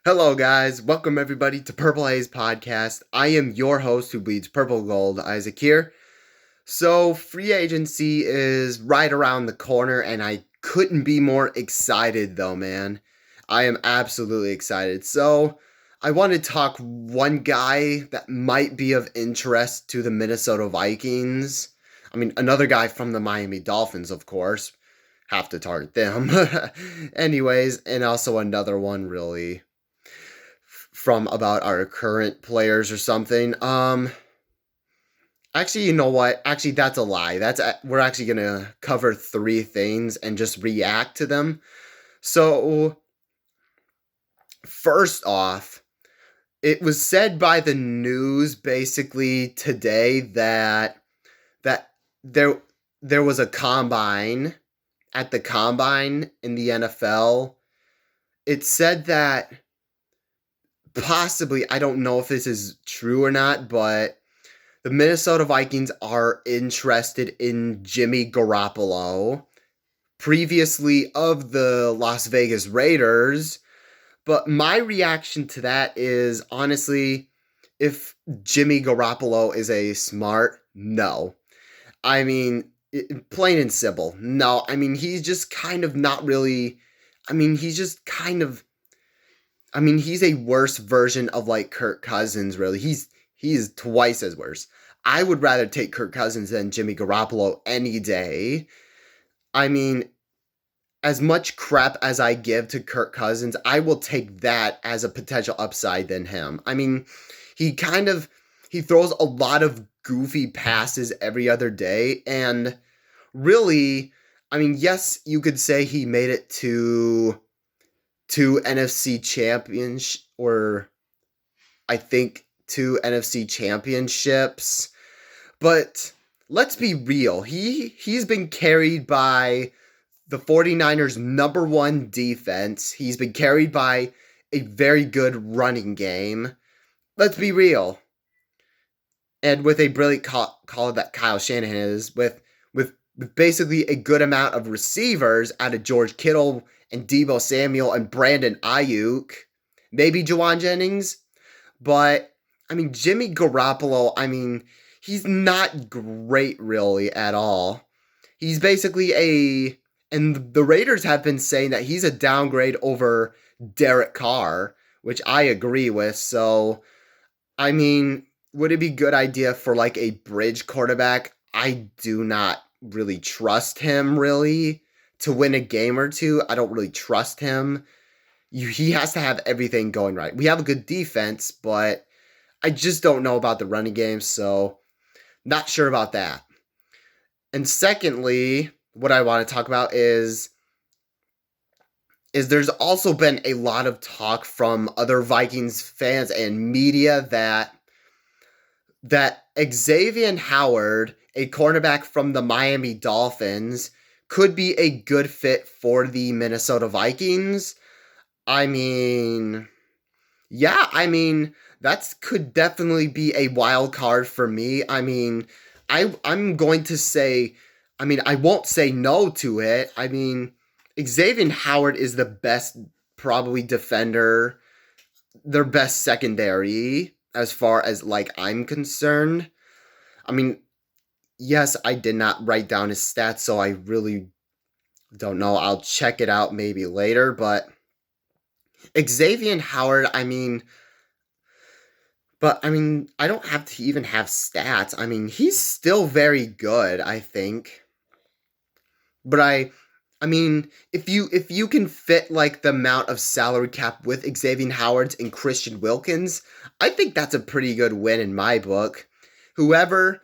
Hello, guys. Welcome, everybody, to Purple Haze Podcast. I am your host who bleeds purple gold, Isaac here. So, free agency is right around the corner, and I couldn't be more excited, though, man. I am absolutely excited. So, I want to talk one guy that might be of interest to the Minnesota Vikings. I mean, another guy from the Miami Dolphins, of course. Have to target them. Anyways, and also another one, really from about our current players or something. Actually, you know what? Actually, that's a lie. We're actually gonna cover three things and just react to them. So, first off, it was said by the news basically today that there there was a combine at the combine in the NFL. It said that possibly, I don't know if this is true or not, but the Minnesota Vikings are interested in Jimmy Garoppolo, previously of the Las Vegas Raiders. But my reaction to that is honestly, if Jimmy Garoppolo is a smart, no. I mean, plain and simple, no. I mean, he's just kind of not really. I mean, he's just kind of. I mean, he's a worse version of like Kirk Cousins, really. He's twice as worse. I would rather take Kirk Cousins than Jimmy Garoppolo any day. I mean, as much crap as I give to Kirk Cousins, I will take that as a potential upside than him. I mean, he kind of he throws a lot of goofy passes every other day, and really, I mean, yes, you could say he made it to two NFC champions, or I think two NFC championships. But let's be real. He's been carried by the 49ers' number one defense. He's been carried by a very good running game. Let's be real. And with a brilliant call that Kyle Shanahan is, with basically a good amount of receivers out of George Kittle and Deebo Samuel and Brandon Ayuk, maybe Juwan Jennings, but I mean Jimmy Garoppolo, I mean he's not great really at all. He's basically and the Raiders have been saying that he's a downgrade over Derek Carr, which I agree with. So, I mean, would it be a good idea for like a bridge quarterback? I do not really trust him really to win a game or two. I don't really trust him. He has to have everything going right. We have a good defense, but I just don't know about the running game, so not sure about that. And secondly, what I want to talk about is there's also been a lot of talk from other Vikings fans and media that Xavien Howard, a cornerback from the Miami Dolphins, could be a good fit for the Minnesota Vikings. I mean, yeah, I mean, that could definitely be a wild card for me. I mean, I'm going to say, I mean, I won't say no to it. I mean, Xavier Howard is the best probably defender, their best secondary as far as like I'm concerned. I mean, yes, I did not write down his stats, so I really don't know. I'll check it out maybe later, but Xavier Howard, I mean, I don't have to even have stats. I mean, he's still very good, I think. But I mean, if you can fit like the amount of salary cap with Xavier Howard's and Christian Wilkins, I think that's a pretty good win in my book. Whoever,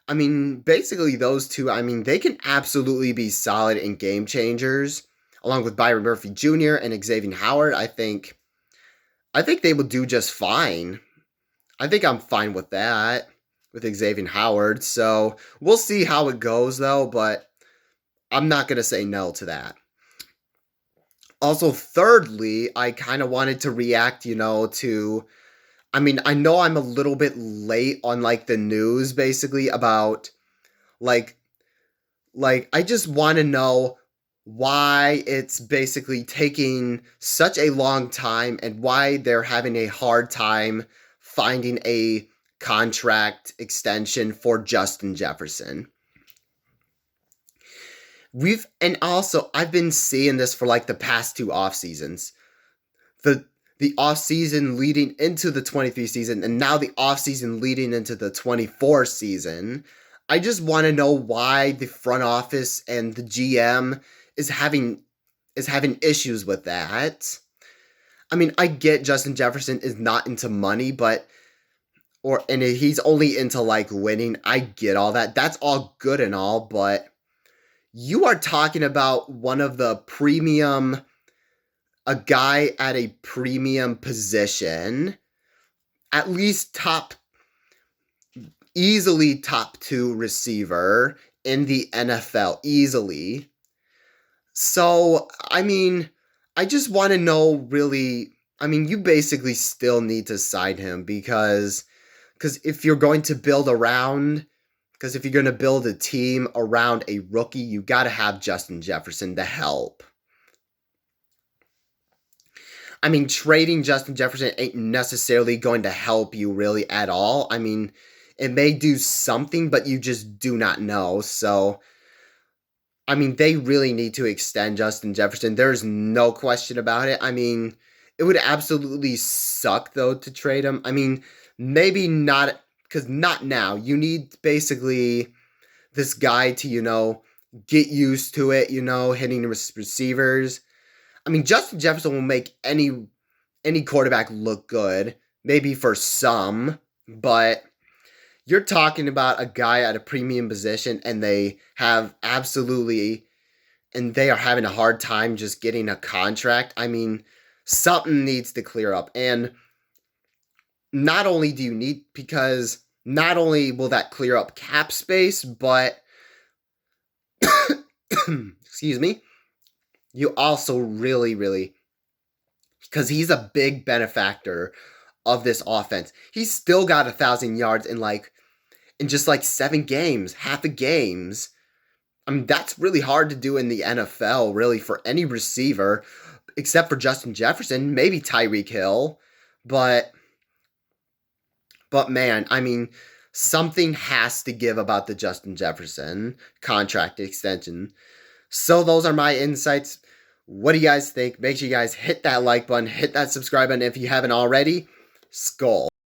I mean, basically those two, I mean, they can absolutely be solid and game changers, along with Byron Murphy Jr. and Xavier Howard. I think they will do just fine. I think I'm fine with that with Xavier Howard. So we'll see how it goes though, but I'm not going to say no to that. Also, thirdly, I kind of wanted to react, to. I mean, I know I'm a little bit late on like the news basically about like I just want to know why it's basically taking such a long time and why they're having a hard time finding a contract extension for Justin Jefferson. I've been seeing this for like the past two off seasons. The off season leading into the 23 season and now the off season leading into the 24 season. I just want to know why the front office and the GM is having issues with that. I mean, I get Justin Jefferson is not into money, and he's only into like winning. I get all that. That's all good and all, but you are talking about a guy at a premium position, at least easily top 2 receiver in the NFL, easily. So, I mean, I just want to know really, I mean, you basically still need to sign him because if you're going to build a team around a rookie, you got to have Justin Jefferson to help. I mean, trading Justin Jefferson ain't necessarily going to help you really at all. I mean, it may do something, but you just do not know. So, I mean, they really need to extend Justin Jefferson. There's no question about it. I mean, it would absolutely suck, though, to trade him. I mean, maybe not, because not now. You need basically this guy to, get used to it, hitting receivers. I mean, Justin Jefferson will make any quarterback look good, maybe for some, but you're talking about a guy at a premium position and they are having a hard time just getting a contract. I mean, something needs to clear up. And not only will that clear up cap space, but excuse me, you also really, because he's a big benefactor of this offense. He's still got 1,000 yards in just 7 games, half a games. I mean, that's really hard to do in the NFL, really, for any receiver, except for Justin Jefferson, maybe Tyreek Hill. But man, I mean, something has to give about the Justin Jefferson contract extension. So those are my insights. What do you guys think? Make sure you guys hit that like button, hit that subscribe button if you haven't already. Skull.